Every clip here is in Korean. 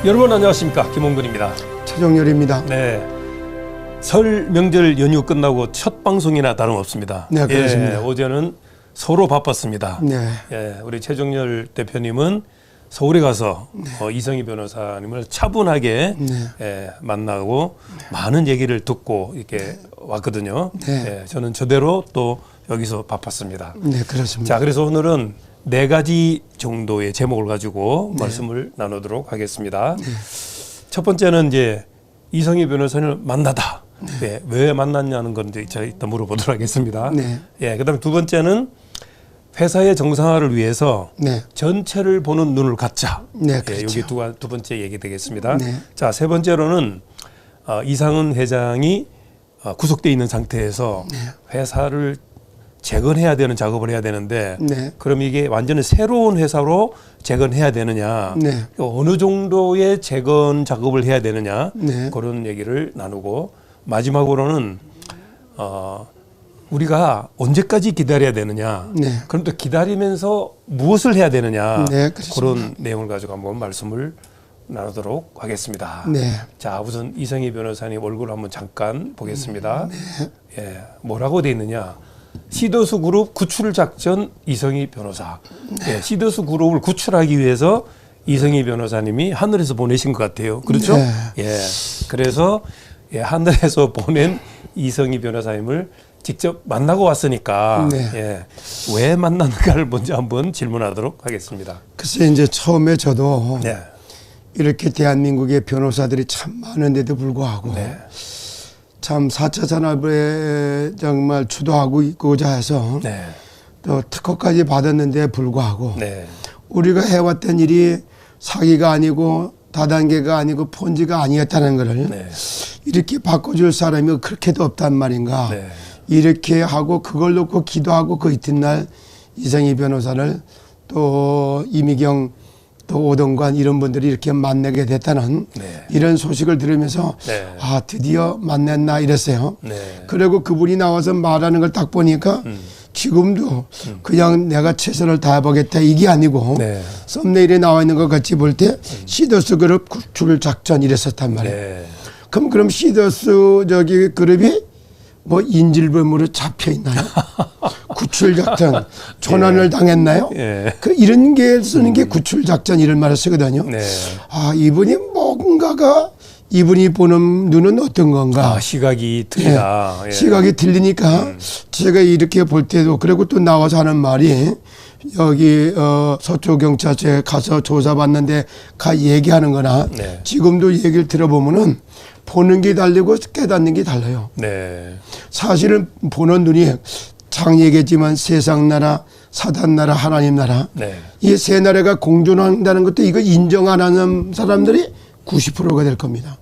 여러분 안녕하십니까, 김홍근입니다. 최정열입니다. 네, 설 명절 연휴 끝나고 첫 방송이나 다름없습니다. 네, 그렇습니다. 예, 어제는 서로 바빴습니다. 네. 예, 우리 최정열 대표님은 서울에 가서 이성희 변호사님을 차분하게 만나고 많은 얘기를 듣고 이렇게 왔거든요. 네. 예, 저는 저대로 또 여기서 바빴습니다. 네, 그렇습니다. 자, 그래서 오늘은 4가지 정도의 제목을 가지고 말씀을 나누도록 하겠습니다. 첫 번째는 이제 이성희 변호사님을 만나다. 네, 왜 만났냐는 건 이제 제가 이따 물어보도록 하겠습니다. 네. 예, 그다음에 두 번째는 회사의 정상화를 위해서 네. 전체를 보는 눈을 갖자. 네, 예, 그렇죠. 여기 두 번째 얘기 되겠습니다. 네. 자, 세 번째로는 이상은 회장이 구속돼 있는 상태에서 회사를 재건해야 되는 작업을 해야 되는데 네. 그럼 이게 완전히 새로운 회사로 재건해야 되느냐, 네. 어느 정도의 재건 작업을 해야 되느냐, 네. 그런 얘기를 나누고 마지막으로는 우리가 언제까지 기다려야 되느냐, 네. 그럼 또 기다리면서 무엇을 해야 되느냐, 네, 그렇습니다. 그런 내용을 가지고 한번 말씀을 나누도록 하겠습니다. 네. 자, 우선 이성희 변호사님 얼굴을 한번 잠깐 보겠습니다. 예, 뭐라고 돼 있느냐? 시더스 그룹 구출 작전 이성희 변호사. 예, 시더스 그룹을 구출하기 위해서 이성희 변호사님이 하늘에서 보내신 것 같아요. 그렇죠? 네. 예, 그래서 하늘에서 보낸 이성희 변호사님을 직접 만나고 왔으니까 예, 왜 만났는가를 먼저 한번 질문하도록 하겠습니다. 글쎄 이제 처음에 저도 네. 이렇게 대한민국의 변호사들이 참 많은데도 불구하고 참 4차 산업에 정말 주도하고 있고자 해서 또 특허까지 받았는데 불구하고 우리가 해왔던 일이 사기가 아니고 다단계가 아니고 폰지가 아니었다는 것을 이렇게 바꿔줄 사람이 그렇게도 없단 말인가. 이렇게 하고 그걸 놓고 기도하고 그 이튿날 이성희 변호사를 또 이미경 또 오동관 이런 분들이 이렇게 만나게 됐다는 이런 소식을 들으면서 아 드디어 만났나 이랬어요. 그리고 그분이 나와서 말하는 걸 딱 보니까 지금도 그냥 내가 최선을 다해보겠다 이게 아니고 썸네일에 나와 있는 것 같이 볼 때 시더스 그룹 구출 작전 이랬었단 말이에요. 그럼 시더스 저기 그룹이 뭐 인질범으로 잡혀 있나요? 구출 작전 전환을 당했나요? 그 이런 게 쓰는 게 구출 작전 이런 말을 쓰거든요. 아 이분이 뭔가가 이분이 보는 눈은 어떤 건가? 시각이 틀리다. 시각이 틀리니까 제가 이렇게 볼 때도 그리고 또 나와서 하는 말이 여기 서초 경찰서에 가서 조사받는데 가 얘기하는 거나 지금도 얘기를 들어보면은 보는 게 다르고 깨닫는 게 달라요. 사실은 보는 눈이 장 얘기했지만 세상 나라, 사단 나라, 하나님 나라 이 세 나라가 공존한다는 것도 이거 인정 안 하는 사람들이 90%가 될 겁니다.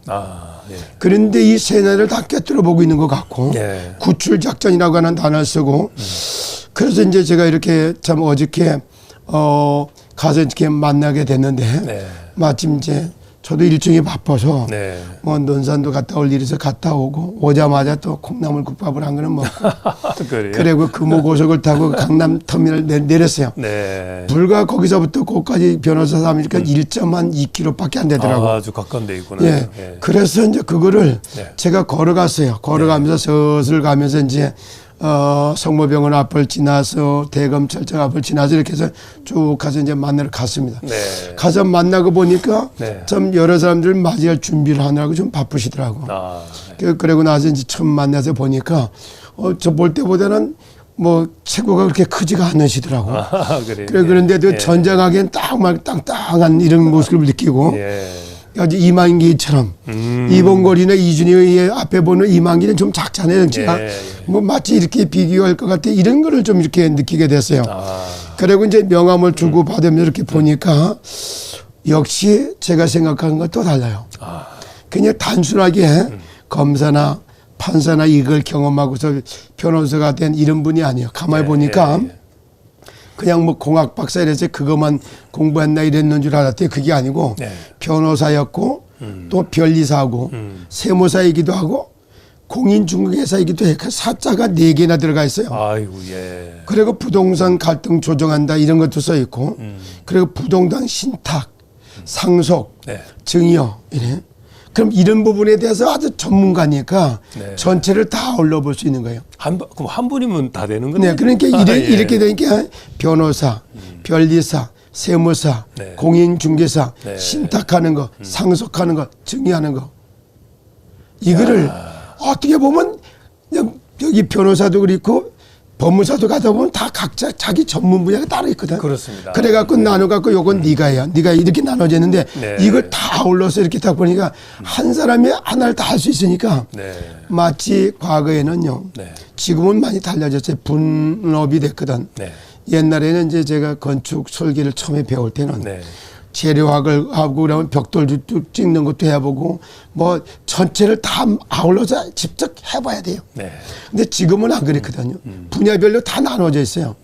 그런데 이 세 나라를 다 꿰뚫어 보고 있는 것 같고 구출 작전이라고 하는 단어를 쓰고 그래서 이제 제가 이렇게 참 어저께 가서 이렇게 만나게 됐는데 마침 이제 저도 일정이 바빠서 뭐 논산도 갔다 올 일에서 갔다 오고 오자마자 또 콩나물 국밥을 한 그릇 먹고 그리고 금호고속을 타고 강남 터미널 내렸어요. 불과 거기서부터 거기까지 변호사 사무니까 1.2km밖에 안 되더라고요. 아주 가까운 데 있구나. 그래서 이제 그거를 제가 걸어갔어요. 걸어가면서 슬슬 가면서 이제 성모병원 앞을 지나서 대검찰청 앞을 지나서 이렇게 해서 쭉 가서 이제 만나러 갔습니다. 가서 만나고 보니까 참 여러 사람들 맞이할 준비를 하느라고 좀 바쁘시더라고. 그러고 나서 이제 처음 만나서 보니까 저 볼 때보다는 뭐 체구가 그렇게 크지가 않으시더라고. 그런데도 전장하기엔 딱 막 땅땅한 이런 모습을 느끼고 아주 이만기처럼 이봉걸이나 이준희의 앞에 보는 이만기는 좀 작잖아요. 제가 뭐 마치 이렇게 비교할 것 같아 이런 거를 좀 이렇게 느끼게 됐어요. 그리고 이제 명함을 주고 받으면서 이렇게 보니까 역시 제가 생각한 것도 달라요. 그냥 단순하게 검사나 판사나 이걸 경험하고서 변호사가 된 이런 분이 아니에요. 가만히 보니까 그냥 뭐 공학 박사 이래서 그것만 공부했나 이랬는 줄 알았더니 그게 아니고 변호사였고 또 변리사고 세무사이기도 하고 공인중개사이기도 해. 그 사자가 4개나 들어가 있어요. 아이고, 그리고 부동산 갈등 조정한다 이런 것도 써 있고 그리고 부동산 신탁 상속, 네. 증여 이래. 그럼 이런 부분에 대해서 아주 전문가니까 네. 전체를 다 올려볼 수 있는 거예요. 그럼 한 분이면 다 되는 건데. 네, 그러니까 이렇게 되니까 변호사, 변리사, 세무사, 네. 공인중개사, 네. 신탁하는 거, 상속하는 거, 증여하는 거. 이거를 어떻게 보면 여기 변호사도 그렇고 법무사도 가다 보면 다 각자 자기 전문 분야가 따로 있거든. 그렇습니다. 그래갖고 나눠갖고 요건 네가 해야. 네가 이렇게 나눠졌는데 네. 이걸 다 아울러서 이렇게 딱 보니까 한 사람이 하나를 다 할 수 있으니까 네. 마치 과거에는요. 네. 지금은 많이 달라졌어요. 분업이 됐거든. 네. 옛날에는 이제 제가 건축 설계를 처음에 배울 때는 네. 재료학을 하고 그러면 벽돌도 쭉 찍는 것도 해보고 뭐 전체를 다 아울러서 직접 해봐야 돼요. 네. 근데 지금은 안 그렇거든요. 분야별로 다 나눠져 있어요.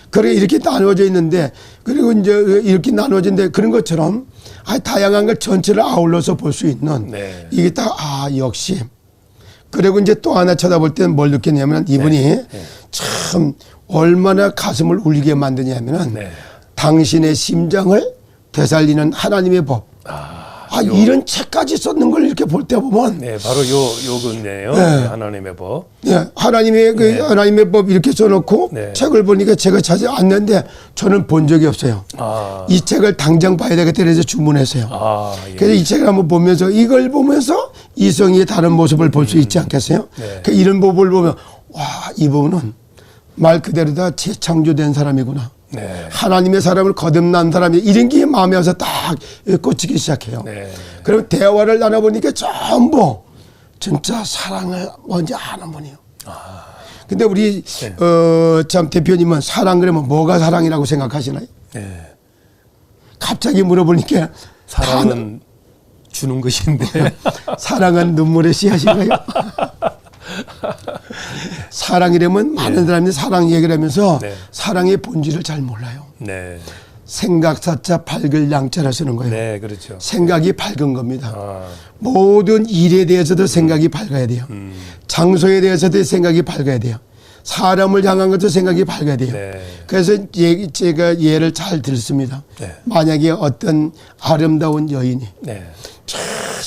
그래 이렇게 나눠져 있는데 그리고 이제 이렇게 나눠진데 그런 것처럼 다양한 걸 전체를 아울러서 볼 수 있는 네. 이게 딱 역시 그리고 이제 또 하나 쳐다볼 때는 뭘 느꼈냐면 이분이 참 얼마나 가슴을 울리게 만드냐면은 네. 당신의 심장을 되살리는 하나님의 법. 이런 책까지 썼는 걸 이렇게 볼 때 보면 네, 바로 요건네요. 네. 네, 하나님의 법. 하나님의 그 네. 하나님의 법 이렇게 써놓고 네. 책을 보니까 제가 찾지 않는데 저는 본 적이 없어요. 이 이 책을 당장 봐야 되겠다 그래서 주문했어요. 예. 그래서 이 책을 한번 보면서 이걸 보면서 이성의 다른 모습을 볼 수 있지 않겠어요? 네. 그 이런 부분을 보면 이 부분은 말 그대로 다 재창조된 사람이구나. 네. 하나님의 사람을 거듭난 사람이 이런 게 마음에 와서 딱 꽂히기 시작해요. 네. 그럼 대화를 나눠보니까 전부 진짜 사랑을 먼저 아는 분이에요. 근데 우리 네. 참 대표님은 사랑 그러면 뭐가 사랑이라고 생각하시나요? 네. 갑자기 물어보니까 사랑은 주는 것인데. 사랑은 눈물의 씨앗인가요? 사랑이라면 많은 사람들이 사랑 얘기를 하면서 네. 사랑의 본질을 잘 몰라요. 네. 생각사자 밝을 양자를 쓰는 거예요. 네, 그렇죠. 생각이 밝은 겁니다. 아, 모든 일에 대해서도 생각이 밝아야 돼요. 장소에 대해서도 생각이 밝아야 돼요. 사람을 향한 것도 생각이 밝아야 돼요. 네. 그래서 제가 예를 잘 들었습니다. 네. 만약에 어떤 아름다운 여인이 네.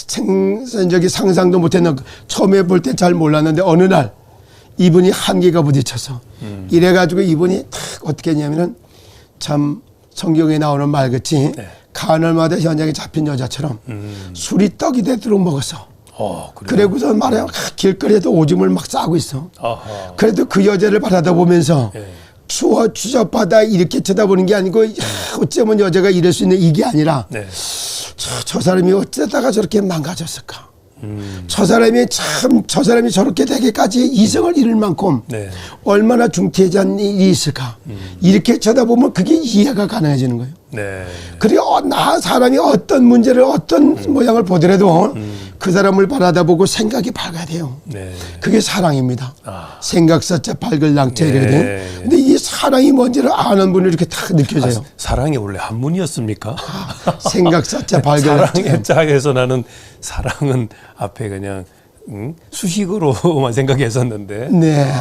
생전적인 상상도 못했는 처음에 볼 때 잘 몰랐는데 어느 날 이분이 한계가 부딪혀서 이래가지고 이분이 탁 어떻게 했냐면은 참 성경에 나오는 말같이 네. 가늘마다 현장에 잡힌 여자처럼 술이 떡이 되도록 먹었어. 그래요? 그러고서 말해요. 길거리에도 오줌을 막 싸고 있어. 아하. 그래도 그 여자를 바라다 보면서 예. 추워 추접하다 이렇게 쳐다보는 게 아니고 어쩌면 여자가 이럴 수 있는 이게 아니라 네. 저 사람이 어쩌다가 저렇게 망가졌을까. 저 사람이 저렇게 되기까지 이성을 잃을 만큼 네. 얼마나 중태한 일이 있을까. 이렇게 쳐다보면 그게 이해가 가능해지는 거예요. 네. 그리고 사람이 어떤 문제를 어떤 모양을 보더라도 그 사람을 바라다보고 생각이 밝아야 돼요. 네. 그게 사랑입니다. 아. 생각사자 밝을 낭자 이래야 돼요. 네. 근데 이 사랑이 뭔지를 아는 분이 이렇게 딱 느껴져요. 사랑이 원래 한문이었습니까? 생각사자 밝을 낭자. 사랑의 짝에서 나는 사랑은 앞에 그냥 수식으로만 생각했었는데. 네.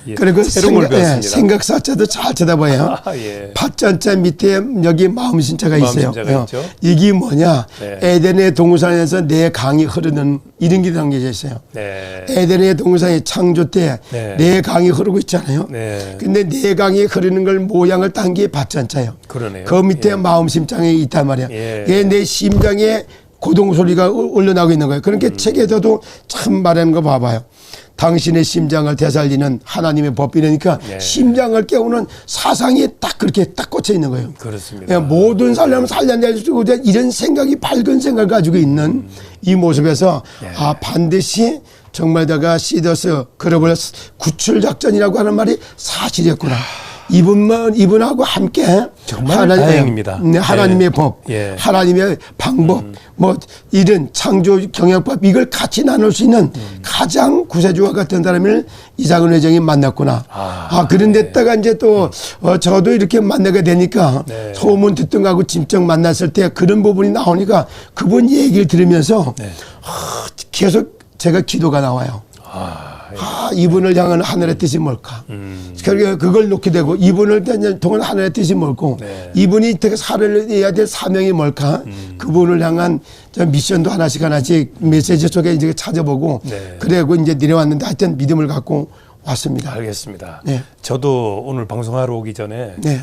예. 그리고 새로운 걸 배웠습니다. 생각사자도 잘 쳐다봐요. 예. 팥전자 밑에 여기 마음신자가 있어요. 마음신자가 있죠. 이게 뭐냐? 네. 에덴의 동산에서 내 강이 흐르는 이런 게 담겨져 있어요. 네. 에덴의 동산의 창조 때 네. 내 강이 흐르고 있잖아요. 네. 근데 내 강이 흐르는 걸 모양을 딴 게 팥전자예요. 그러네요. 그 밑에 예. 마음 심장에 있단 말이야. 예. 그게 내 심장에 고동 소리가 올려나오고 있는 거예요. 그러니까 책에서도 참 말하는 거 봐봐요. 당신의 심장을 되살리는 하나님의 법 이러니까 네. 심장을 깨우는 사상이 딱 그렇게 딱 꽂혀 있는 거예요. 그렇습니다. 모든 사람을 살려낼 수 있고 이런 생각이 밝은 생각을 가지고 있는 이 모습에서 네. 반드시 정말 내가 시더스 글로벌 구출 작전이라고 하는 말이 사실이었구나. 이분하고 함께 정말 다행입니다. 하나님의 예. 법, 예. 하나님의 방법, 뭐 이런 창조 경영법 이걸 같이 나눌 수 있는 가장 구세주와 같은 사람을 이상은 회장이 만났구나. 그런데다가 이제 또 저도 이렇게 만나게 되니까 네. 소문 듣던 거하고 직접 만났을 때 그런 부분이 나오니까 그분 얘기를 들으면서 네. 계속 제가 기도가 나와요. 이분을 향한 하늘의 뜻이 뭘까? 그러니까 그걸 놓게 되고 이분을 통한 하늘의 뜻이 뭘고 네. 이분이 되게 살아야 될 사명이 뭘까? 그분을 향한 미션도 하나씩 메시지 속에 이제 찾아보고 네. 그래고 이제 내려왔는데 하여튼 믿음을 갖고 왔습니다. 알겠습니다. 네. 저도 오늘 방송하러 오기 전에 네.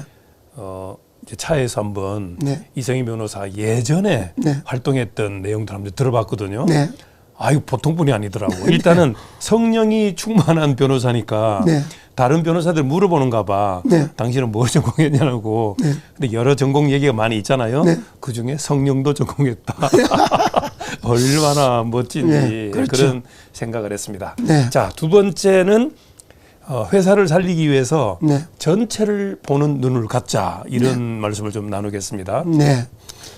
이제 차에서 한번 네. 이성희 변호사 예전에 네. 활동했던 내용들 한번 들어봤거든요. 네. 아유 보통 분이 아니더라고. 일단은 성령이 충만한 변호사니까 네. 다른 변호사들 물어보는가 봐. 네. 당신은 뭘 전공했냐고. 근데 여러 전공 얘기가 많이 있잖아요. 네. 그중에 성령도 전공했다. 얼마나 멋진지 네, 그렇죠. 그런 생각을 했습니다. 네. 자, 두 번째는 회사를 살리기 위해서 네. 전체를 보는 눈을 갖자 이런 말씀을 좀 나누겠습니다. 네.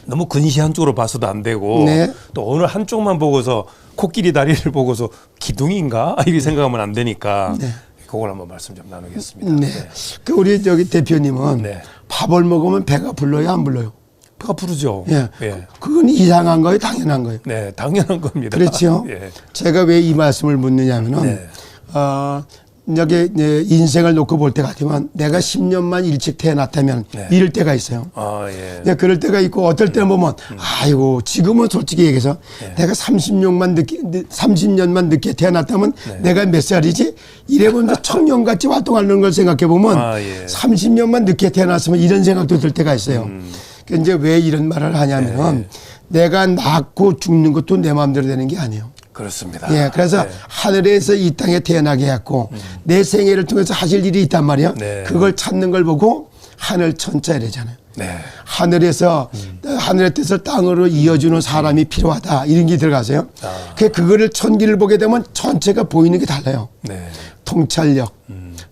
너무 근시 한쪽으로 봐서도 안 되고 네. 또 어느 한쪽만 보고서 코끼리 다리를 보고서 기둥인가 이렇게 생각하면 안 되니까 그걸 한번 말씀 좀 나누겠습니다. 네. 그 우리 저기 대표님은 네. 밥을 먹으면 배가 불러요, 안 불러요? 배가 부르죠. 예. 예. 그건 이상한 거예요, 당연한 거예요. 네, 당연한 겁니다. 그렇죠. 예. 제가 왜 이 말씀을 묻느냐면은 네. 여기 인생을 놓고 볼 때 같으면 내가 10년만 일찍 태어났다면 네. 이럴 때가 있어요. 아, 예. 네, 그럴 때가 있고 어떨 때는 보면 아이고 지금은 솔직히 얘기해서 내가 30년만 늦게 태어났다면 내가 몇 살이지? 이래보면 청년같이 활동하는 걸 생각해 보면 아, 예. 30년만 늦게 태어났으면 이런 생각도 들 때가 있어요. 그러니까 이제 왜 이런 말을 하냐면은 내가 낳고 죽는 것도 내 마음대로 되는 게 아니에요. 그렇습니다. 예, 그래서 네. 하늘에서 이 땅에 태어나게 했고 내 생애를 통해서 하실 일이 있단 말이에요. 네. 그걸 찾는 걸 보고 하늘 천자 이래잖아요. 네. 하늘에서 하늘의 뜻을 땅으로 이어주는 사람이 필요하다 이런 게 들어가세요. 아. 그거를 천기를 보게 되면 전체가 보이는 게 달라요. 네. 통찰력,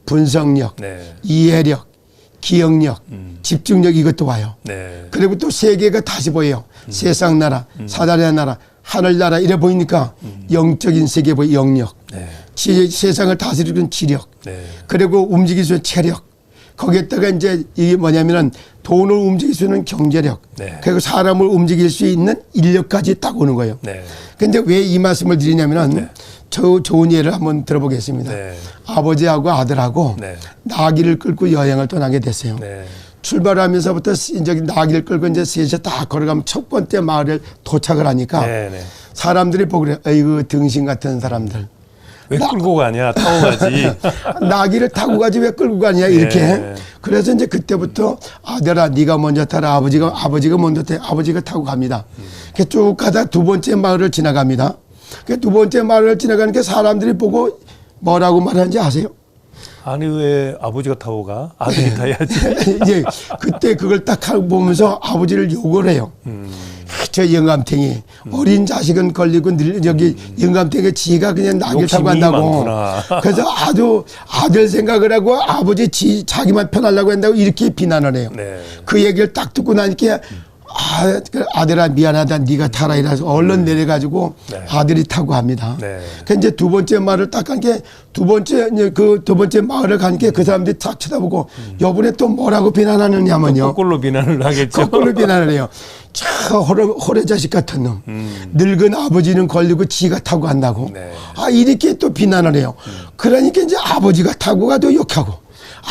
분석력, 네. 이해력, 기억력, 집중력 이것도 와요. 네. 그리고 또 세계가 다시 보여요. 세상 나라, 사다리 나라, 하늘 나라 이래 보이니까 영적인 세계 보여 영력, 네. 세상을 다스리는 지력, 네. 그리고 움직일 수 있는 체력. 거기에다가 이제 이게 뭐냐면은 돈을 움직일 수 있는 경제력, 네. 그리고 사람을 움직일 수 있는 인력까지 딱 오는 거예요. 네. 근데 왜 이 말씀을 드리냐면은 저 좋은 예를 한번 들어보겠습니다. 네. 아버지하고 아들하고 네. 나귀를 끌고 여행을 떠나게 됐어요. 네. 출발하면서부터 이제 나귀를 끌고 이제 셋이 다 걸어가면 첫 번째 마을에 도착을 하니까 네. 네. 사람들이 보고 그래. 아이고 등신 같은 사람들. 왜 끌고 가냐? 타고 가지. 나귀를 타고 가지 왜 끌고 가냐 이렇게. 네. 그래서 이제 그때부터 아들아 네가 먼저 타라 아버지가 먼저 타 아버지가 타고 갑니다. 이렇게 쭉 가다 두 번째 마을을 지나갑니다. 그 두 번째 마을을 지나가니까 사람들이 보고 뭐라고 말하는지 아세요? 아니 왜 아버지가 타고 가? 아들이 타야지. 이제 그때 그걸 딱 보면서 아버지를 욕을 해요. 저 영감탱이 어린 자식은 걸리고 여기 영감탱이 지가 그냥 나귀를 타고 욕심이 간다고. 많구나. 그래서 아주 아들 생각을 하고 아버지 자기만 편하려고 한다고 이렇게 비난을 해요. 네. 그 얘기를 딱 듣고 나니까 아들아 미안하다 네가 타라 이래서 얼른 내려가지고 네. 아들이 타고 갑니다. 네. 그 이제 두 번째 마을을 딱 간 게 두 번째 마을을 가니까 그 사람들이 딱 쳐다보고 요번에 또 뭐라고 비난하느냐면요. 거꾸로 비난을 하겠죠. 거꾸로 비난을 해요. 저 호래 자식 같은 놈. 늙은 아버지는 걸리고 지가 타고 간다고. 네. 이렇게 또 비난을 해요. 그러니까 이제 아버지가 타고 가도 욕하고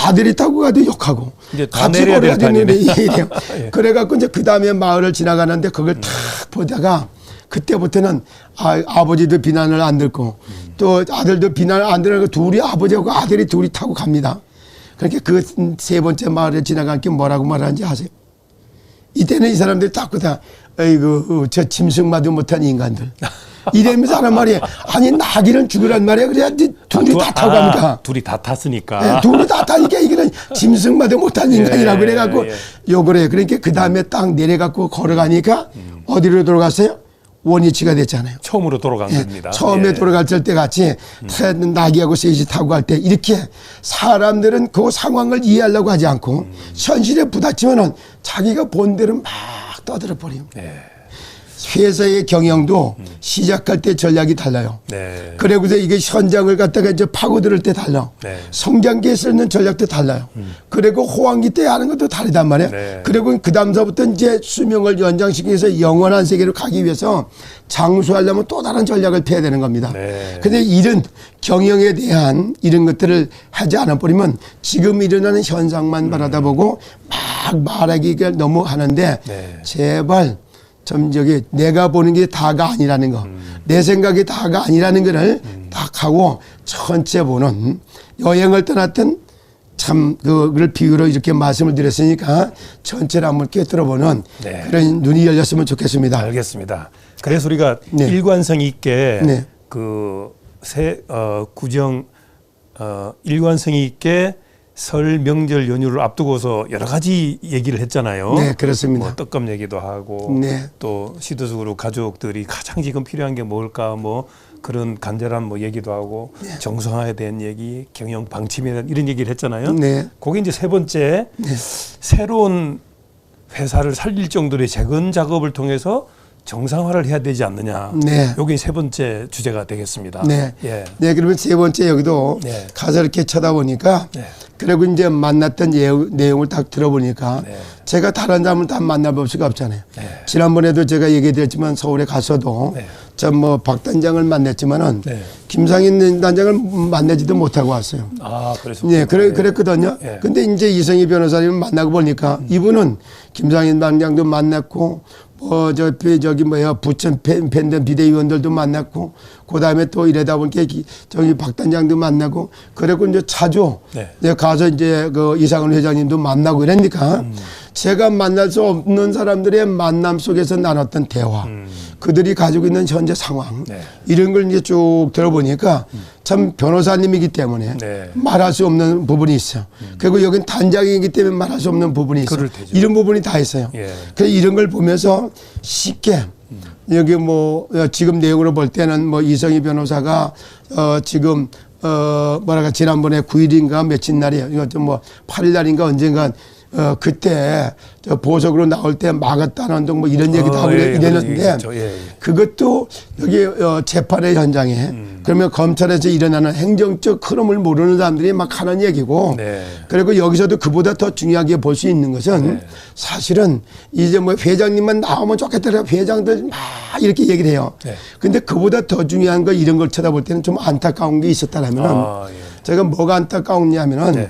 아들이 타고 가도 욕하고 이제 다 같이 내려야 될 걸어가지고 판이네. 이래요. 예. 그래갖고 이제 그 다음에 마을을 지나가는데 그걸 탁 보다가 그때부터는 아버지도 비난을 안 듣고 또 아들도 비난을 안 들고 둘이 아버지하고 아들이 둘이 타고 갑니다. 그러니까 그 세 번째 마을에 지나갈 게 뭐라고 말하는지 아세요? 이때는 이 사람들이 딱 그다 아이고 저 짐승마도 못한 인간들. 이러면서 하는 말이에요. 아니 나귀는 죽으란 말이야. 그래야 둘이 다 타고 갑니까? 둘이 다 탔으니까. 네, 둘이 다 타니까 이거는 짐승마도 못한 인간이라고 그래갖고 욕을 해요. 그러니까 그 다음에 딱 내려갖고 걸어가니까 어디로 돌아갔어요? 원위치가 됐잖아요. 처음으로 돌아간 예, 겁니다. 처음에 예. 돌아갈 때 같이 나귀하고 셋이 타고 갈 때 이렇게 사람들은 그 상황을 이해하려고 하지 않고 현실에 부딪히면은 자기가 본 대로 막 떠들어 버려요. 예. 회사의 경영도 시작할 때 전략이 달라요. 네. 그리고서 이게 현장을 갖다가 이제 파고들 때 달라. 네. 성장기에 쓰는 전략도 달라요. 그리고 호황기 때 하는 것도 다르단 말이에요. 네. 그리고 그 다음서부터 이제 수명을 연장시키기 위해서 영원한 세계로 가기 위해서 장수하려면 또 다른 전략을 펴야 되는 겁니다. 네. 근데 이런 경영에 대한 이런 것들을 하지 않아 버리면 지금 일어나는 현상만 바라다보고 막 말하기가 너무 하는데 네. 제발 좀 저기 내가 보는 게 다가 아니라는 거, 내 생각이 다가 아니라는 거를 딱 하고 전체 보는 여행을 떠났던 참 그걸 비유로 이렇게 말씀을 드렸으니까 전체를 한번 꿰뚫어보는 네. 그런 눈이 열렸으면 좋겠습니다. 알겠습니다. 그래서 우리가 네. 일관성 있게 네. 일관성 있게 설 명절 연휴를 앞두고서 여러 가지 얘기를 했잖아요. 네, 그렇습니다. 뭐 떡값 얘기도 하고 네. 또 시도적으로 가족들이 가장 지금 필요한 게 뭘까 뭐 그런 간절한 뭐 얘기도 하고 네. 정성화에 대한 얘기, 경영 방침에 대한 이런 얘기를 했잖아요. 네. 그게 이제 세 번째 새로운 회사를 살릴 정도의 재건 작업을 통해서 정상화를 해야 되지 않느냐. 네. 이게 세 번째 주제가 되겠습니다. 네. 예. 네, 그러면 세 번째 여기도 네. 가서 이렇게 쳐다보니까 네. 그리고 이제 만났던 내용을 딱 들어보니까 네. 제가 다른 사람을 다 만나볼 수가 없잖아요. 네. 지난번에도 제가 얘기 드렸지만 서울에 가서도 네. 저 뭐 박 단장을 만났지만은 네. 김상인 단장을 만나지도 못하고 왔어요. 아, 그래서 네, 그랬거든요. 예. 근데 이제 이성희 변호사님을 만나고 보니까 이분은 김상인 단장도 만났고 저기 부천 팬덤 비대위원들도 만났고 그다음에 또 이러다 보니까 저기 박 단장도 만나고 그리고 이제 자주 네. 내가 가서 이제 그 이상은 회장님도 만나고 이러니까 제가 만날 수 없는 사람들의 만남 속에서 나눴던 대화 그들이 가지고 있는 현재 상황 네. 이런 걸 이제 쭉 들어보니까 참 변호사님이기 때문에 네. 말할 수 없는 부분이 있어요. 그리고 여긴 단장이기 때문에 말할 수 없는 부분이 있어요. 그럴 테죠. 이런 부분이 다 있어요. 예. 그래서 이런 걸 보면서 쉽게 여기 뭐 지금 내용으로 볼 때는 뭐 이성희 변호사가 지금 뭐랄까 지난번에 9일인가 며칠 날이에요. 이거 좀 뭐 8일 날인가 언젠가 그때 저 보석으로 나올 때 막았다는 등 뭐 이런 얘기도 하고 예, 이랬는데 예. 그것도 여기 재판의 현장에 그러면 검찰에서 일어나는 행정적 흐름을 모르는 사람들이 막 하는 얘기고 네. 그리고 여기서도 그보다 더 중요하게 볼 수 있는 것은 네. 사실은 이제 뭐 회장님만 나오면 좋겠다 회장들 막 이렇게 얘기를 해요. 네. 근데 그보다 더 중요한 거 이런 걸 쳐다볼 때는 좀 안타까운 게 있었다라면 아, 예. 제가 뭐가 안타까웠냐면은 네.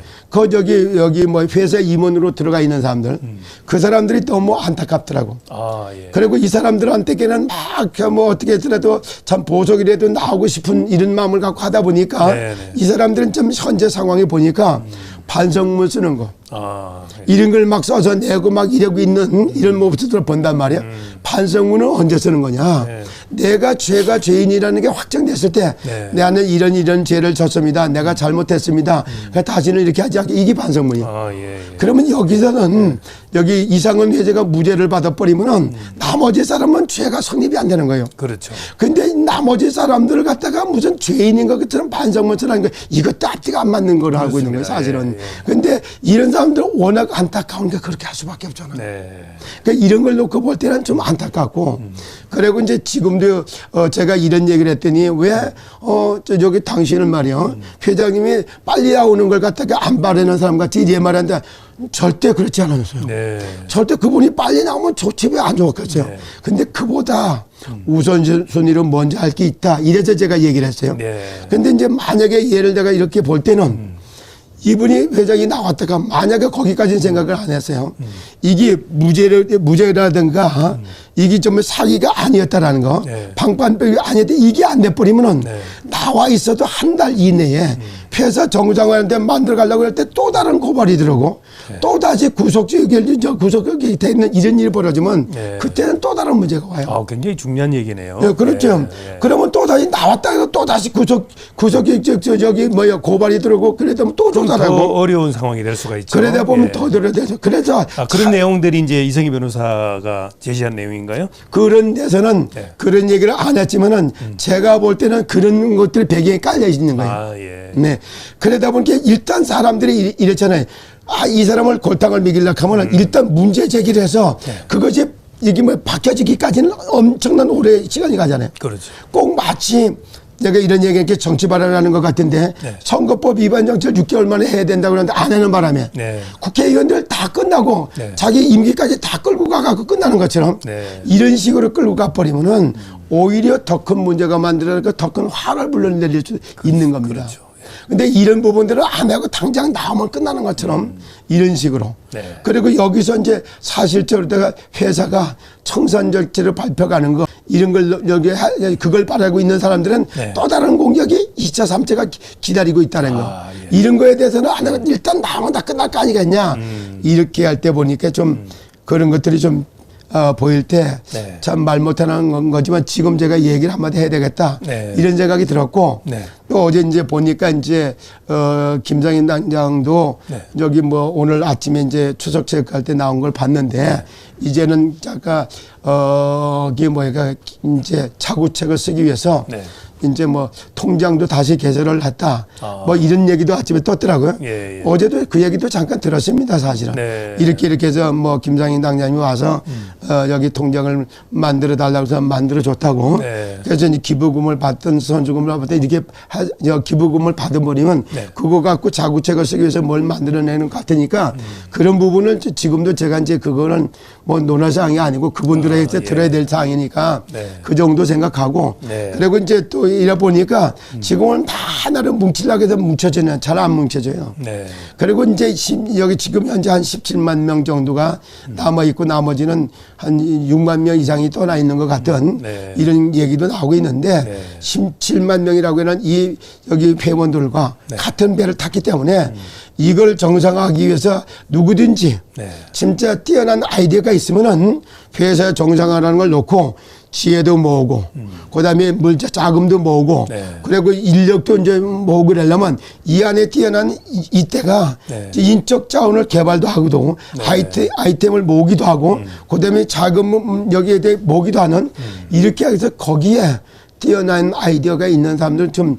여기 뭐 회사 임원으로 들어가 있는 사람들 그 사람들이 너무 안타깝더라고. 아, 예. 그리고 이 사람들한테는 막 뭐 어떻게 했더라도 참 보석이라도 나오고 싶은 이런 마음을 갖고 하다 보니까 네, 네. 이 사람들은 좀 현재 상황에 보니까 반성문 쓰는 거 아, 예. 이런 걸 막 써서 내고 막 이러고 있는 이런 모습들을 본단 말이야. 반성문은 언제 쓰는 거냐. 네. 내가 죄가 죄인이라는 게 확정됐을 때 네. 나는 이런 죄를 졌습니다. 내가 잘못했습니다. 그러니까 다시는 이렇게 하지 않게 이게 반성문이야. 아, 예. 그러면 여기서는 여기 이상은 회제가 무죄를 받아버리면은 나머지 사람은 죄가 성립이 안 되는 거예요. 그렇죠. 근데 나머지 사람들을 갖다가 무슨 죄인인 것처럼 반성문을 하는 거 이것도 앞뒤가 안 맞는 걸 하고 있는 거예요, 사실은. 예, 예. 근데 이런 사람들은 워낙 안타까우니까 그렇게 할 수밖에 없잖아요. 네. 그러니까 이런 걸 놓고 볼 때는 좀 안타깝고 그리고 이제 지금도 제가 이런 얘기를 했더니 왜 저기 당신은 말이요 회장님이 빨리 나오는 걸 갖다가 안 바라는 사람 같이 이래 말하는데 절대 그렇지 않았어요. 네. 절대 그분이 빨리 나오면 좋지 왜 안 좋겠어요. 네. 근데 그보다 우선순위로 먼저 할 게 있다. 이래서 제가 얘기를 했어요. 네. 근데 이제 만약에 예를 내가 이렇게 볼 때는 이분이 회장이 나왔다가 만약에 거기까지는 생각을 안 했어요. 이게 무죄라든가 이게 좀 사기가 아니었다라는 거, 네. 방판벽이 아니었다 이게 안 돼버리면은 네. 나와 있어도 한 달 이내에 회사 정상화하는데 만들어 가려고 할 때 또 다른 고발이 들어오고 또 다시 구속력이 돼 있는 이런 일이 벌어지면 네. 그때는 또 다른 문제가 와요. 아, 굉장히 중요한 얘기네요. 네, 그렇죠. 네, 네. 그러면 또 다시 나왔다 해서 또 다시 저기 고발이 들어오고 그러다 또 좀 더 조사하고 어려운 상황이 될 수가 있죠. 그러다 보면 예. 더 들어야 되죠. 그래서 그런 내용들이 이제 이성희 변호사가 제시한 내용인가요? 그런 데서는 네. 그런 얘기를 안 했지만은 제가 볼 때는 그런 것들이 배경에 깔려 있는 거예요. 아, 예. 네. 그러다 보니까 일단 사람들이 이랬잖아요. 이 사람을 골탕을 먹이려고 하면은 일단 문제 제기를 해서 그것이 이게 뭐 바뀌어지기까지는 엄청난 오래 시간이 가잖아요. 그렇죠. 꼭 마치 내가 이런 얘기하니까 정치 발언하는 것 같은데 네. 선거법 위반 정치를 6개월 만에 해야 된다고 그러는데 안 하는 바람에 네. 국회의원들 다 끝나고 네. 자기 임기까지 다 끌고 가갖고 끝나는 것처럼 네. 이런 식으로 끌고 가버리면은 오히려 더 큰 문제가 만들어니까 더 큰 화를 불러내릴 수 있는 겁니다. 그렇죠. 근데 이런 부분들을 안 하고 당장 나오면 끝나는 것처럼 이런 식으로. 네. 그리고 여기서 이제 사실적으로 내가 회사가 청산 절차를 발표하는 거 이런 걸 여기 그걸 바라고 있는 사람들은 네. 또 다른 공격이 2차, 3차가 기다리고 있다는 거. 예. 이런 거에 대해서는 안 하고 일단 나오면 다 끝날 거 아니겠냐. 이렇게 할 때 보니까 좀 그런 것들이 좀 보일 때 참 네. 말 못하는 거지만 지금 제가 얘기를 한마디 해야 되겠다. 네. 이런 생각이 들었고 네. 또 어제 이제 보니까 이제 김상인 당장도 네. 여기 뭐 오늘 아침에 이제 추석 체크할 때 나온 걸 봤는데 이제는 아까 이게 뭐가 이제 차구책을 쓰기 위해서 네. 이제 뭐 통장도 다시 개설을 했다. 뭐 이런 얘기도 아침에 떴더라고요. 예, 예. 어제도 그 얘기도 잠깐 들었습니다, 사실은. 네. 이렇게 해서 뭐 김상인 당장님이 와서 여기 통장을 만들어 달라고 해서 만들어 줬다고. 네. 그래서 이제 기부금을 받든 선주금을 받든 이렇게 기부금을 받아버리면 네. 그거 갖고 자구책을 쓰기 위해서 뭘 만들어내는 것 같으니까 그런 부분을 지금도 제가 이제 그거는 뭐 논할 사항이 아니고 그분들에게 예. 들어야 될 사항이니까 네. 그 정도 생각하고 네. 그리고 이제 또 이래 보니까 지금은 다 하나로 뭉치려고 해서 뭉쳐지는 잘 안 뭉쳐져요. 네. 그리고 이제 여기 지금 현재 한 17만 명 정도가 남아 있고 나머지는 한 6만 명 이상이 떠나 있는 것 같은 네. 이런 얘기도 나오고 있는데 네. 17만 명이라고 하는 이 여기 회원들과 네. 같은 배를 탔기 때문에 이걸 정상화하기 위해서 누구든지 네. 진짜 뛰어난 아이디어가 있으면은 회사의 정상화라는 걸 놓고 지혜도 모으고 그다음에 물자 자금도 모으고 네. 그리고 인력도 이제 모으고 그러려면 이 안에 뛰어난 이때가 네. 인적 자원을 개발도 하고도 아이템을 모으기도 하고 그다음에 자금 여기에 대해 모으기도 하는 이렇게 해서 거기에 뛰어난 아이디어가 있는 사람들 좀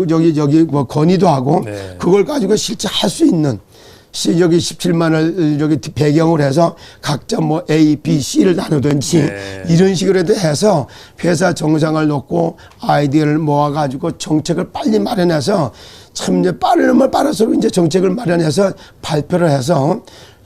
여기 뭐 건의도 하고 네. 그걸 가지고 실제 할 수 있는 여기 17만을 여기 배경으로 해서 각자 뭐 A, B, C를 나누든지 네. 이런 식으로 해서 회사 정상을 놓고 아이디어를 모아가지고 정책을 빨리 마련해서 참 이제 빠르면 빠를수록 이제 정책을 마련해서 발표를 해서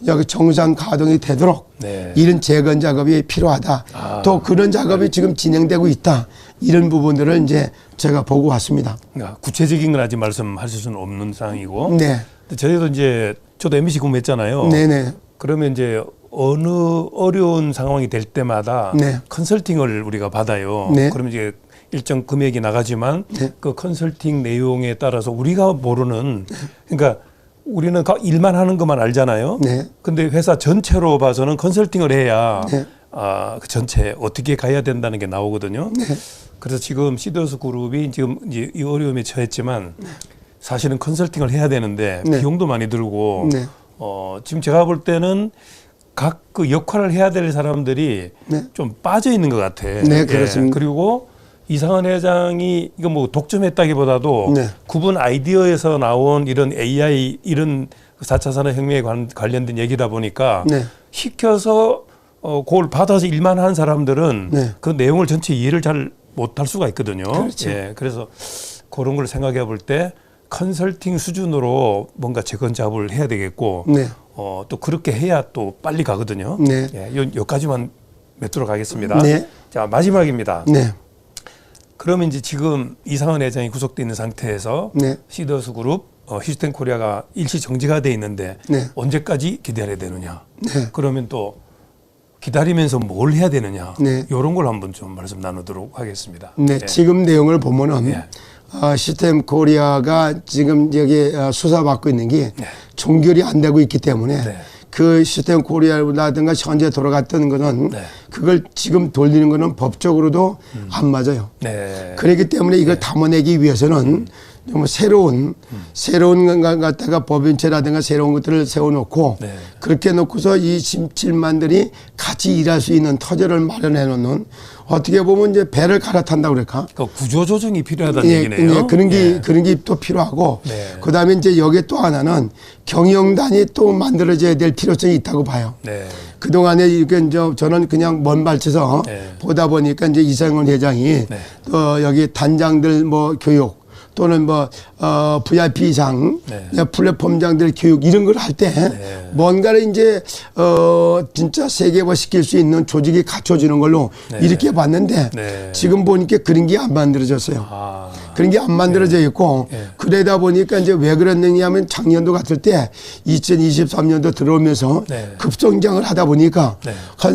여기 정상 가동이 되도록 네. 이런 재건 작업이 필요하다. 또 그런 작업이 지금 진행되고 있다. 이런 부분들을 이제 제가 보고 왔습니다. 그러니까 구체적인 건 아직 말씀하실 수는 없는 상황이고. 네. 저희도 이제 저도 MBC 근무했잖아요. 네네. 그러면 이제 어느 어려운 상황이 될 때마다 네. 컨설팅을 우리가 받아요. 네. 그러면 이제 일정 금액이 나가지만 네. 그 컨설팅 내용에 따라서 우리가 모르는 그러니까 우리는 일만 하는 것만 알잖아요. 네. 근데 회사 전체로 봐서는 컨설팅을 해야 네. 그 전체 어떻게 가야 된다는 게 나오거든요. 네. 그래서 지금 시더스 그룹이 지금 이제 이 어려움에 처했지만 사실은 컨설팅을 해야 되는데 네. 비용도 많이 들고 네. 지금 제가 볼 때는 각 그 역할을 해야 될 사람들이 네. 좀 빠져 있는 것 같아. 네, 그렇습니다. 그리고 이상한 회장이 이거 뭐 독점했다기보다도 네. 구분 아이디어에서 나온 이런 AI 이런 4차 산업혁명에 관련된 얘기다 보니까 네. 시켜서 그걸 받아서 일만 한 사람들은 네. 그 내용을 전체 이해를 잘 못할 수가 있거든요. 그렇죠. 예, 그래서 그런 걸 생각해 볼 때 컨설팅 수준으로 뭔가 재건 작업을 해야 되겠고 네. 또 그렇게 해야 또 빨리 가거든요. 네. 예, 여기까지만 맺도록 하겠습니다. 네. 자, 마지막입니다. 네. 그러면 이제 지금 이상한 회장이 구속돼 있는 상태에서 네. 시더스 그룹 휴스텐 코리아가 일시 정지가 돼 있는데 네. 언제까지 기다려야 되느냐? 네. 그러면 또 기다리면서 뭘 해야 되느냐? 네. 이런 걸 한번 좀 말씀 나누도록 하겠습니다. 네. 예. 지금 내용을 보면은 예. 시스템 코리아가 지금 여기 수사받고 있는 게 종결이 안 되고 있기 때문에 네. 그 시스템 코리아라든가 현재 돌아갔던 거는 네. 그걸 지금 돌리는 거는 법적으로도 안 맞아요. 네. 그렇기 때문에 이걸 담아내기 위해서는 좀 새로운 것 갖다가 법인체라든가 새로운 것들을 세워놓고 네. 그렇게 놓고서 이 17만들이 같이 일할 수 있는 터전을 마련해 놓는 어떻게 보면 이제 배를 갈아탄다고 그럴까? 그 구조 조정이 필요하다는 예, 얘기네요. 예, 그런 게 예. 그런 게 또 필요하고 네. 그다음에 이제 여기 또 하나는 경영단이 또 만들어져야 될 필요성이 있다고 봐요. 네. 그동안에 이게 이제 저는 그냥 먼 발치에서 네. 보다 보니까 이제 이상원 회장이 네. 또 여기 단장들 뭐 교육 또는 뭐 VIP상 네. 플랫폼장들 교육 이런 걸 할 때 네. 뭔가를 이제 진짜 세계화 시킬 수 있는 조직이 갖춰지는 걸로 네. 이렇게 봤는데 네. 지금 보니까 그런 게 안 만들어졌어요. 아. 그런 게 안 만들어져 있고 네. 그러다 보니까 이제 왜 그랬느냐 하면 작년도 같을 때 2023년도 들어오면서 네. 급성장을 하다 보니까 네.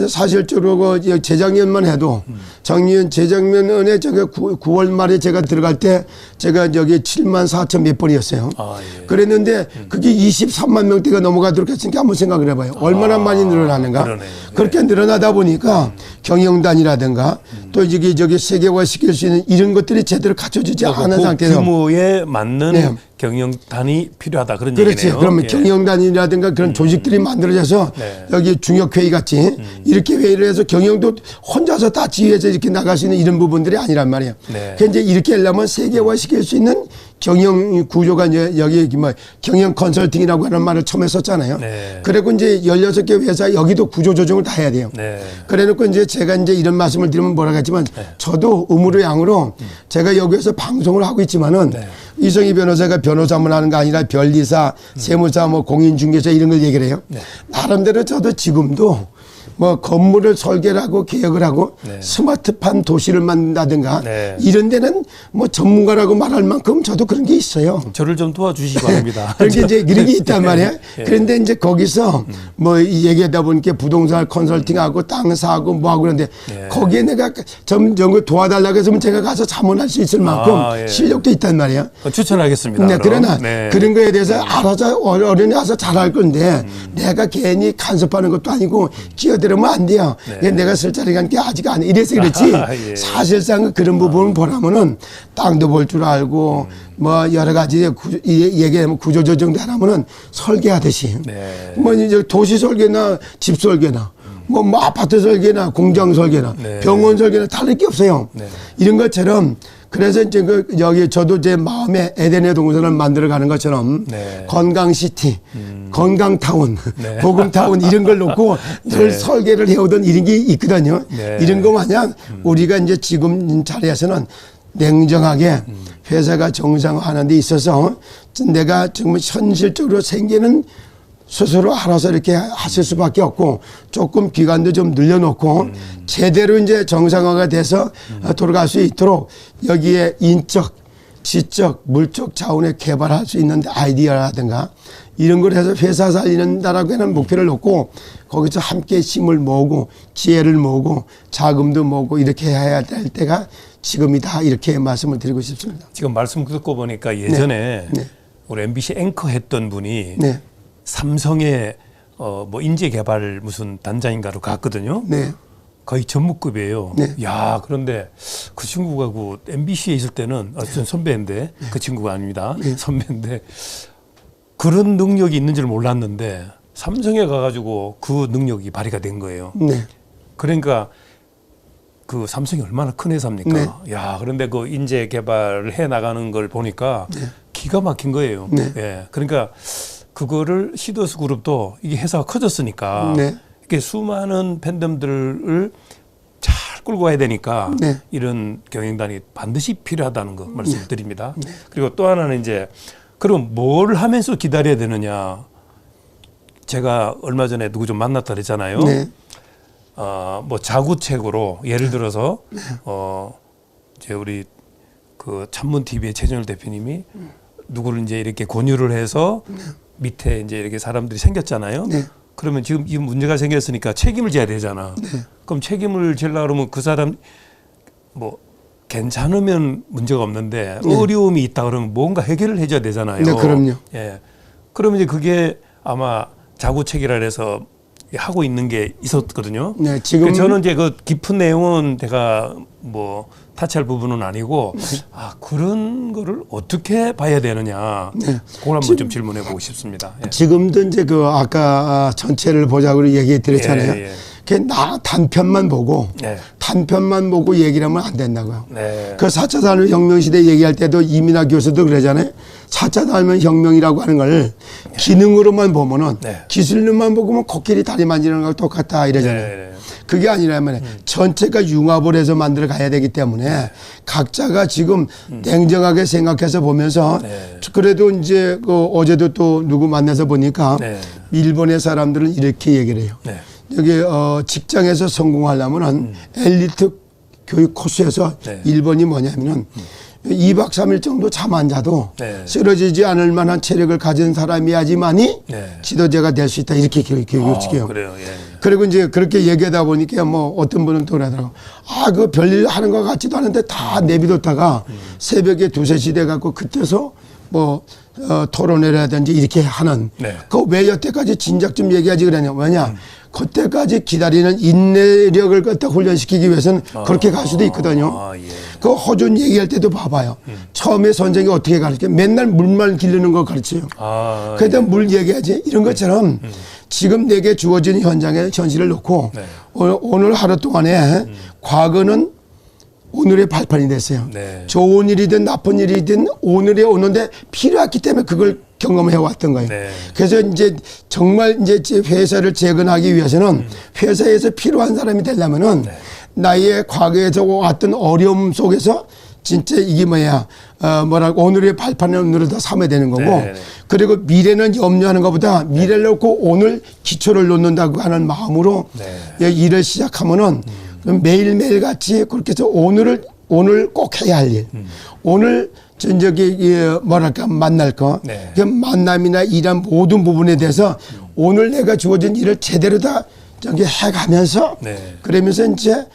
사실적으로 그 재작년만 해도 작년 재작년에 제가 9월 말에 제가 들어갈 때 제가 여기 7만 4천 몇 번이었어요. 아, 예. 그랬는데 그게 23만 명대가 넘어가도록 했으니까 한번 생각을 해봐요. 얼마나 많이 늘어나는가. 그러네요. 그렇게 늘어나다 보니까 경영단이라든가 또 이게 저기 세계화 시킬 수 있는 이런 것들이 제대로 갖춰지지 않은 그 상태에서 규모에 맞는 네. 경영단이 필요하다 그런 그렇지. 얘기네요. 그러면 예. 경영단이라든가 그런 조직들이 만들어져서 네. 여기 중역회의 같이 이렇게 회의를 해서 경영도 혼자서 다 지휘해서 이렇게 나갈 수 있는 이런 부분들이 아니란 말이에요. 네. 그러니까 이제 이렇게 하려면 세계화 시킬 수 있는 경영 구조가 이제 여기 뭐 경영 컨설팅이라고 하는 말을 처음에 썼잖아요. 네. 그리고 이제 16개 회사 여기도 구조 조정을 다 해야 돼요. 네. 그래 놓고 이제 제가 이제 이런 말씀을 드리면 뭐라고 했지만 저도 의무로 양으로 제가 여기에서 방송을 하고 있지만은 네. 이성희 변호사가 변호사만 하는 거 아니라 변리사, 세무사, 뭐 공인중개사 이런 걸 얘기를 해요. 네. 나름대로 저도 지금도 뭐 건물을 설계를 하고 계획을 하고 네. 스마트판 도시를 만든다든가 네. 이런 데는 뭐 전문가라고 말할 만큼 저도 그런 게 있어요. 저를 좀 도와주시기 바랍니다. 그렇게 이제 이런 게 있단 말이에요. 예. 그런데 이제 거기서 뭐 얘기하다 보니까 부동산 컨설팅하고 땅 사고 뭐 하고 그런데 예. 거기에 내가 점점 도와달라고 했으면 제가 가서 자문할 수 있을 만큼 아, 예. 실력도 있단 말이에요. 추천하겠습니다. 네, 그럼. 그러나 네. 그런 거에 대해서 알아서 어른이 와서 잘할 건데 내가 괜히 간섭하는 것도 아니고 끼어들으면 안 돼요. 네. 내가 쓸 자리가 게 아직 안 해. 이래서 그렇지. 아, 예. 사실상 그런 부분을 보라면은 땅도 볼 줄 알고 뭐 여러 가지 얘기하면 구조조정도 하라면은 설계하듯이 네. 뭐 이제 도시 설계나 집 설계나 뭐 아파트 설계나 공장 설계나 네. 병원 설계나 다를 게 없어요. 네. 이런 것처럼 그래서 이제 그 여기 저도 제 마음에 에덴의 동산을 만들어 가는 것처럼 네. 건강시티, 건강타운, 네. 복음타운 이런 걸 놓고 늘 네. 설계를 해오던 이런 게 있거든요. 네. 이런 거 마냥 우리가 이제 지금 자리에서는 냉정하게 회사가 정상화하는 데 있어서 내가 정말 현실적으로 생기는 스스로 알아서 이렇게 하실 수밖에 없고 조금 기간도 좀 늘려놓고 제대로 이제 정상화가 돼서 돌아갈 수 있도록 여기에 인적, 지적, 물적 자원에 개발할 수 있는 아이디어라든가 이런 걸 해서 회사 살리는다라고 하는 목표를 놓고 거기서 함께 힘을 모으고 지혜를 모으고 자금도 모으고 이렇게 해야 될 때가 지금이다 이렇게 말씀을 드리고 싶습니다. 지금 말씀 듣고 보니까 예전에 네. 우리 MBC 앵커 했던 분이 네. 삼성의 뭐 인재 개발 무슨 단장인가로 갔거든요. 네. 거의 전무급이에요. 네. 야, 그런데 그 친구가 그 MBC에 있을 때는 전 선배인데 그 친구가 아닙니다. 네. 선배인데 그런 능력이 있는 줄 몰랐는데 삼성에 가가지고 그 능력이 발휘가 된 거예요. 네. 그러니까 그 삼성이 얼마나 큰 회사입니까? 네. 야, 그런데 그 인재 개발을 해 나가는 걸 보니까 기가 막힌 거예요. 네. 예. 그러니까 그거를 시더스 그룹도 이게 회사가 커졌으니까 네. 이렇게 수많은 팬덤들을 잘 끌고 가야 되니까 네. 이런 경영단이 반드시 필요하다는 거 말씀드립니다. 그리고 또 하나는 이제 그럼 뭘 하면서 기다려야 되느냐? 제가 얼마 전에 누구 좀 만났다 그랬잖아요. 네. 뭐 자구책으로 예를 들어서 이제 우리 그 찬문 TV의 최정일 대표님이 누구를 이제 이렇게 권유를 해서 밑에 이제 이렇게 사람들이 생겼잖아요. 네. 그러면 지금 이 문제가 생겼으니까 책임을 져야 되잖아. 그럼 책임을 지려고 그러면 그 사람 뭐 괜찮으면 문제가 없는데 어려움이 있다 그러면 뭔가 해결을 해줘야 되잖아요. 네, 그럼요. 예. 그러면 이제 그게 아마 자구책이라 해서 하고 있는 게 있었거든요. 네, 지금 저는 이제 그 깊은 내용은 제가 뭐 타치할 부분은 아니고 그런 거를 어떻게 봐야 되느냐. 네. 그걸 한번 좀 질문해 보고 싶습니다. 예. 지금도 이제 그 아까 전체를 보자고 얘기 드렸잖아요. 예, 예. 단편만 보고 네. 단편만 보고 얘기를 하면 안 된다고요. 네. 그 4차 산업혁명 시대 얘기할 때도 이민하 교수도 그러잖아요. 4차 산업혁명이라고 하는 걸 기능으로만 보면은 네. 기술로만 보면 코끼리 다리 만지는 거랑 똑같다 이러잖아요. 네. 그게 아니라면 전체가 융합을 해서 만들어 가야 되기 때문에 각자가 지금 냉정하게 생각해서 보면서 네. 그래도 이제 그 어제도 또 누구 만나서 보니까 네. 일본의 사람들은 이렇게 얘기를 해요. 네. 여기 직장에서 성공하려면은 엘리트 교육 코스에서 네. 1번이 뭐냐면은 2박 3일 정도 잠 안 자도 네. 쓰러지지 않을 만한 체력을 가진 사람이야지만이 네. 지도자가 될 수 있다 이렇게 교육을 시켜요. 그래요. 예. 그리고 이제 그렇게 얘기하다 보니까 뭐 어떤 분은 또 그러더라고. 그 별일 하는 것 같지도 않은데 다 내비뒀다가 새벽에 2, 3시 돼 갖고 그때서 뭐 토론회를 하든지 이렇게 하는. 네. 그 왜 여태까지 진작 좀 얘기하지 그러냐. 왜냐. 그때까지 기다리는 인내력을 갖다 훈련시키기 위해서는 그렇게 갈 수도 있거든요. 예. 그 허준 얘기할 때도 봐봐요. 처음에 선생이 어떻게 가르쳐요? 맨날 물만 기르는 거 가르쳐요. 그래도 물 얘기하지. 이런 것처럼 지금 내게 주어진 현장의 현실을 놓고 네. 오늘 하루 동안에 과거는 오늘의 발판이 됐어요. 네. 좋은 일이든 나쁜 일이든 오늘에 오는데 필요했기 때문에 그걸 경험해 왔던 거예요. 네. 그래서 이제 정말 이제 회사를 재건하기 위해서는 회사에서 필요한 사람이 되려면은 나의 과거에서 왔던 어려움 속에서 진짜 이게 뭐야, 뭐라고 오늘의 발판을 오늘을 다 삼아야 되는 거고 네. 그리고 미래는 염려하는 것보다 미래를 놓고 오늘 기초를 놓는다고 하는 마음으로 네. 일을 시작하면은 그럼 매일매일 같이 그렇게 해서 오늘 꼭 해야 할 일. 오늘 저기 뭐랄까 만날 거. 네. 그 만남이나 일한 모든 부분에 대해서 오늘 내가 주어진 일을 제대로 다 저기 해가면서 네. 그러면서 이제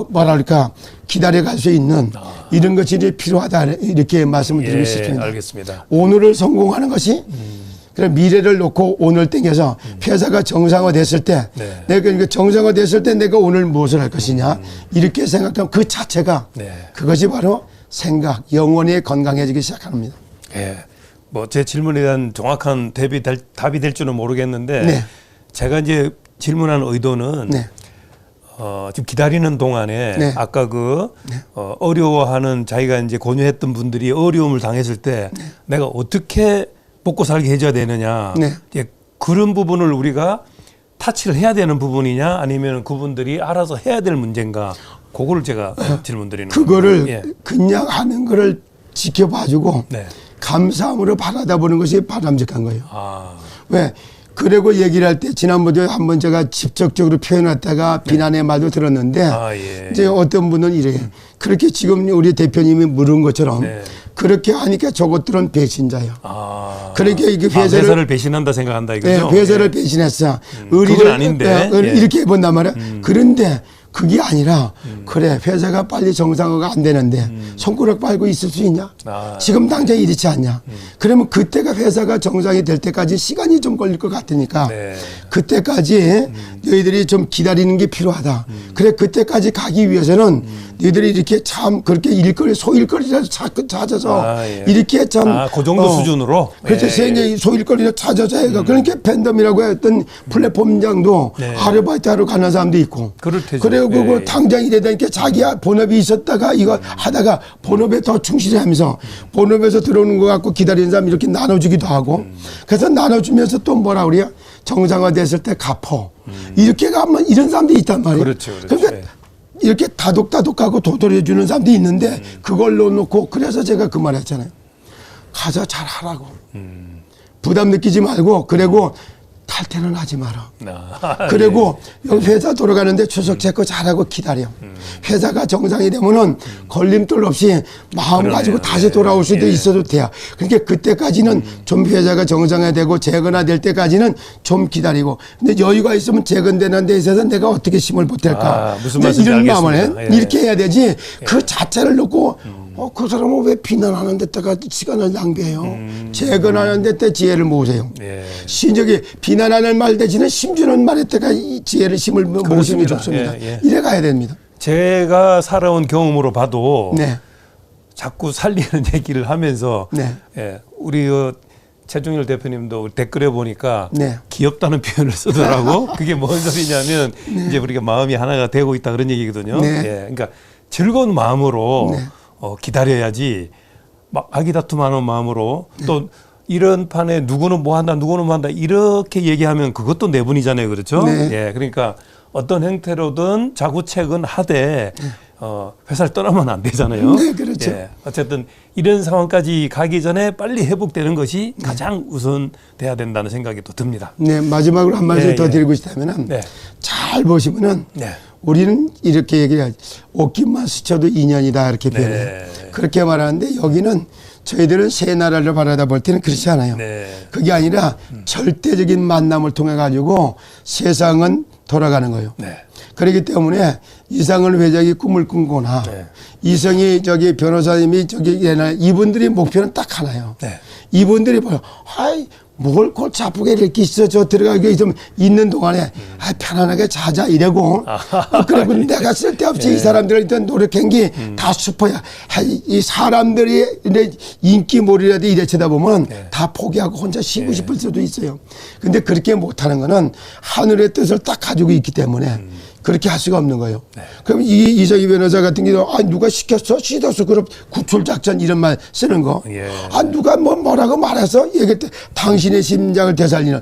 뭐랄까 기다려갈 수 있는 이런 것이 이제 필요하다 이렇게 말씀을 드리고 싶습니다. 알겠습니다. 오늘을 성공하는 것이 그럼 미래를 놓고 오늘 땡겨서 회사가 정상화됐을 때 네. 내가 그러니까 정상화됐을 때 내가 오늘 무엇을 할 것이냐 이렇게 생각하면 그 자체가 네. 그것이 바로 생각, 영혼이 건강해지기 시작합니다. 예. 뭐 제 질문에 대한 정확한 답이 될 줄은 모르겠는데 네. 제가 이제 질문한 의도는 네. 지금 기다리는 동안에 네. 아까 어려워하는 자기가 이제 권유했던 분들이 어려움을 당했을 때 내가 어떻게 먹고 살게 해줘야 되느냐. 네. 예, 그런 부분을 우리가 타치를 해야 되는 부분이냐 아니면 그분들이 알아서 해야 될 문제인가. 그거를 제가 질문 드리는 그거를 겁니다. 예. 그냥 하는 거를 지켜봐주고 네. 감사함으로 바라다보는 것이 바람직한 거예요. 왜? 그리고 얘기를 할 때 지난번에 한번 제가 직접적으로 표현했다가 비난의 말도 들었는데 예. 이제 어떤 분은 이래요. 그렇게 지금 우리 대표님이 물은 것처럼 네. 그렇게 하니까 저것들은 배신자예요. 그러니까 이게 회사를 배신한다 생각한다 이거죠? 네, 회사를 배신했어. 그건 아닌데. 이렇게 해본단 말이야. 그런데 그게 아니라 그래 회사가 빨리 정상화가 안 되는데 손가락 빨고 있을 수 있냐? 지금 당장 이렇지 않냐? 그러면 그때가 회사가 정상이 될 때까지 시간이 좀 걸릴 것 같으니까 네. 그때까지 너희들이 좀 기다리는 게 필요하다. 그래 그때까지 가기 위해서는 너희들이 이렇게 참 그렇게 일거리 소일거리라도 찾아서 예. 이렇게 참 그 정도 수준으로 그렇죠. 세계 소일거리를 찾아서 해가 그러니까 팬덤이라고 했던 플랫폼장도 네. 아르바이트 하러 가는 사람도 있고 그럴 테죠. 그리고 그 예. 당장 이래다니까 자기야 본업이 있었다가 이거 하다가 본업에 더 충실하면서 본업에서 들어오는 거 갖고 기다리는 사람 이렇게 나눠주기도 하고 그래서 나눠주면서 또 뭐라 그래요? 정상화됐을 때 갚어. 이렇게 가면 이런 사람도 있단 말이에요. 그렇죠. 그러니까 이렇게 다독다독하고 도돌해 주는 사람도 있는데 그걸로 놓고 그래서 제가 그 말 했잖아요. 가서 잘 하라고. 부담 느끼지 말고 그리고 탈퇴는 하지 마라. 그리고 여기 회사 돌아가는데 추석 체크 잘하고 기다려. 회사가 정상이 되면은 걸림돌 없이 마음 가지고 다시 돌아올 수도 있어도 돼요. 그러니까 그때까지는 좀 회사가 정상화되고 재건화될 때까지는 좀 기다리고. 근데 여유가 있으면 재건되는 데 있어서 내가 어떻게 힘을 보탤까. 무슨 말씀인지 이런 알겠습니다. 마음을 이렇게 해야 되지. 그 자체를 놓고 그 사람은 왜 비난하는 데다가 시간을 낭비해요. 재건하는 데 지혜를 모으세요. 신적이 비난하는 말 대신에 심주는 말에다가 이 지혜를 힘을 모으심이 좋습니다. 이래 가야 됩니다. 제가 살아온 경험으로 봐도 네. 자꾸 살리는 얘기를 하면서 네. 우리 최종일 대표님도 댓글에 보니까 네. 귀엽다는 표현을 쓰더라고. 그게 뭔 소리냐면 이제 우리가 마음이 하나가 되고 있다 그런 얘기거든요. 네. 예, 그러니까 즐거운 마음으로 네. 기다려야지 막 아기다툼하는 마음으로 또 이런 판에 누구는 뭐 한다, 누구는 뭐 한다 이렇게 얘기하면 그것도 내분이잖아요, 그렇죠? 네. 예, 그러니까 어떤 행태로든 자구책은 하되 회사를 떠나면 안 되잖아요. 네, 그렇죠. 예, 어쨌든 이런 상황까지 가기 전에 빨리 회복되는 것이 가장 우선돼야 된다는 생각이 또 듭니다. 네, 마지막으로 한 말씀 네, 더 예. 드리고 싶다면은 네. 잘 보시면은 네. 우리는 이렇게 얘기해야지. 옷깃만 스쳐도 인연이다 이렇게 표현해요. 네. 그렇게 말하는데 여기는 저희들은 새 나라를 바라다 볼 때는 그렇지 않아요. 네. 그게 아니라 절대적인 만남을 통해 가지고 세상은 돌아가는 거예요. 네. 그렇기 때문에 이상을 회장이 꿈을 꾸거나 네. 이성이 저기 변호사님이 저기 이분들이 목표는 딱 하나요. 네. 이분들이 뭐요? 아이 뭘 골치 아프게 이렇게 있어 저 들어가기 좀 있는 동안에 아 편안하게 자자 이래고 그리고 내가 쓸데없이 예. 이 사람들을 일단 노력한 게 다 슈퍼야. 이 사람들이 이제 인기몰이라도 이래 쳐다보면 예. 다 포기하고 혼자 쉬고 싶을 수도 있어요. 근데 그렇게 못하는 거는 하늘의 뜻을 딱 가지고 있기 때문에 그렇게 할 수가 없는 거예요. 네. 그럼 이성희 변호사 같은 경우 누가 시켰어? 시켰어? 그럼 구출작전 이런 말 쓰는 거. 예. 누가 뭐라고 말해서 얘기했대. 당신의 심장을 되살리는.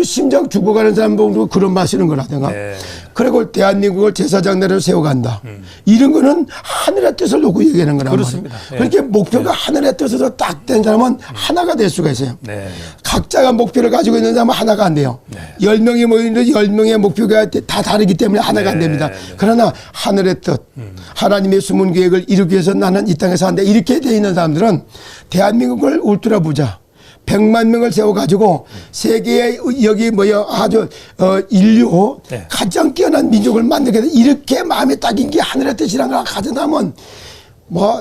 심장 죽어가는 사람 보고 그런 말 쓰는 거라든가. 네. 그리고 대한민국을 제사장나라로 세워간다. 이런 거는 하늘의 뜻을 놓고 얘기하는 거란 그렇습니다. 말이에요. 예. 그렇게 목표가 하늘의 뜻으로 딱 된 사람은 하나가 될 수가 있어요. 네. 각자가 목표를 가지고 있는 사람은 하나가 안 돼요. 10명이 모이는데 10명의 목표가 다 다르기 때문에 하나가 안 됩니다. 그러나 하늘의 뜻, 하나님의 숨은 계획을 이루기 위해서 나는 이 땅에 산다. 이렇게 돼 있는 사람들은 대한민국을 울트라 부자 100만 명을 세워가지고 세계에 여기 아주 인류 네. 가장 뛰어난 민족을 만들게 돼. 이렇게 마음에 딱인 게 하늘의 뜻이라는 걸 가져나면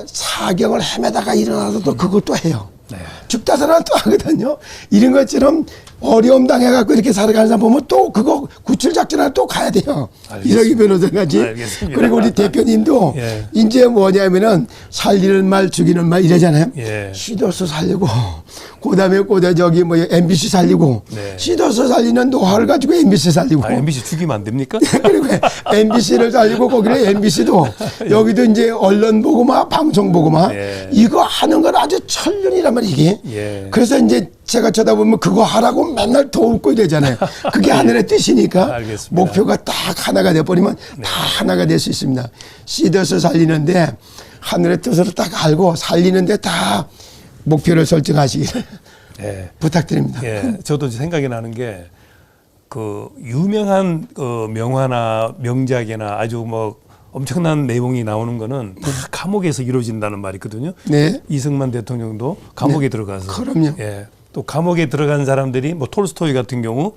사경을 헤매다가 일어나도 또 그것도 해요. 네. 죽다 살아는 또 하거든요. 이런 것처럼 어려움 당해갖고 이렇게 살아가는 사람 보면 또 그거 구출작전하러 또 가야 돼요. 이러기 변호사까지. 알겠습니다. 그리고 우리 대표님도 예. 이제 뭐냐면은 살리는 말 죽이는 말 이러잖아요. 예. 시도서 살리고 그다음에 저기 MBC 살리고 네. 시도서 살리는 노하우를 가지고 MBC 살리고 MBC 죽이면 안 됩니까? 그리고 MBC를 살리고 거기를 MBC도 여기도 이제 언론 보고마 방송 보고마 예. 이거 하는 건 아주 천륜이란 말이야 이게. 예. 그래서 이제 제가 쳐다보면 그거 하라고 맨날 더 웃고 이러잖아요. 그게 하늘의 뜻이니까 알겠습니다. 목표가 딱 하나가 돼버리면 다 하나가 될 수 있습니다. 시도서 살리는데 하늘의 뜻으로 딱 알고 살리는데 다 목표를 설정하시기를 예. 부탁드립니다. 예. 저도 이제 생각이 나는 게 그 유명한 명화나 명작이나 아주 엄청난 내용이 나오는 거는 다 감옥에서 이루어진다는 말이 있거든요. 네. 이승만 대통령도 감옥에 들어가서. 그럼요. 예. 또 감옥에 들어간 사람들이 톨스토이 같은 경우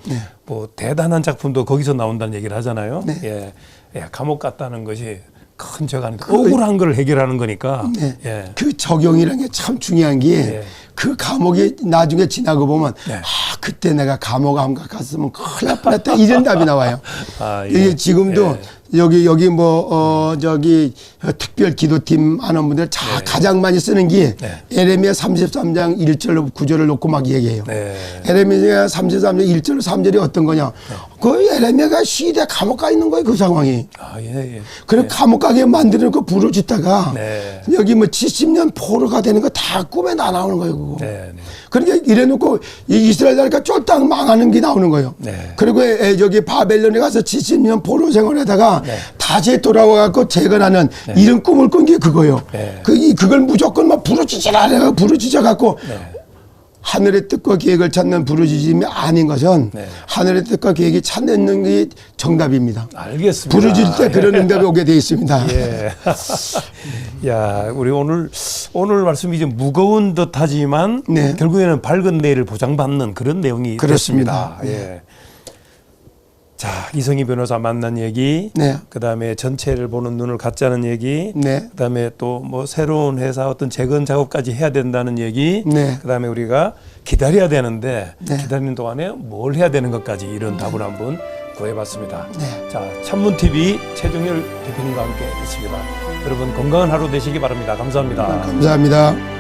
대단한 작품도 거기서 나온다는 얘기를 하잖아요. 네. 예. 예. 감옥 갔다는 것이 큰 죄가 아니다. 억울한 걸 해결하는 거니까. 네. 예. 그 적용이라는 게 참 중요한 게 예. 그 감옥이 나중에 지나고 보면 네. 그때 내가 감옥 안 갔으면 큰일 날 뻔했다 이런 답이 나와요. 아, 예. 이게 지금도 예. 여기 저기 특별 기도팀 하는 분들 가장 많이 쓰는 게 네. 에레미야 33장 1절 9절을 놓고 막 얘기해요. 네. 에레미야 33장 1절 3절이 어떤 거냐. 그 에레미야가 시대 감옥 가 있는 거예요. 그 상황이. 아, 예, 예. 그래 감옥 가게 만드는 거 부르짖다가 네. 여기 70년 포로가 되는 거 다 꿈에 다 나오는 거예요. 그거. 네, 네. 그러니까 이래놓고 이스라엘 나라가 쫄딱 망하는 게 나오는 거예요. 네. 그리고 저기 바벨론에 가서 70년 포로 생활하다가 네. 다시 돌아와갖고 재건하는 이런 꿈을 꾼 게 그거예요. 네. 그걸 무조건 부르짖으라 부르짖어갖고 하늘의 뜻과 계획을 찾는 부르짖음이 아닌 것은 네. 하늘의 뜻과 계획이 찾는 게 정답입니다. 알겠습니다. 부르짖을 때 그런 응답이 오게 되어 있습니다. 예. 야, 우리 오늘 말씀이 좀 무거운 듯하지만 네. 결국에는 밝은 내일을 보장받는 그런 내용이 그렇습니다. 됐습니다. 예. 자, 이성희 변호사 만난 얘기, 네. 그다음에 전체를 보는 눈을 갖자는 얘기, 네. 그다음에 또 새로운 회사 어떤 재건 작업까지 해야 된다는 얘기, 네. 그다음에 우리가 기다려야 되는데 네. 기다리는 동안에 뭘 해야 되는 것까지 이런 답을 한번 구해봤습니다. 네. 자, 찬문TV 최종일 대표님과 함께 했습니다. 여러분 건강한 하루 되시기 바랍니다. 감사합니다. 감사합니다.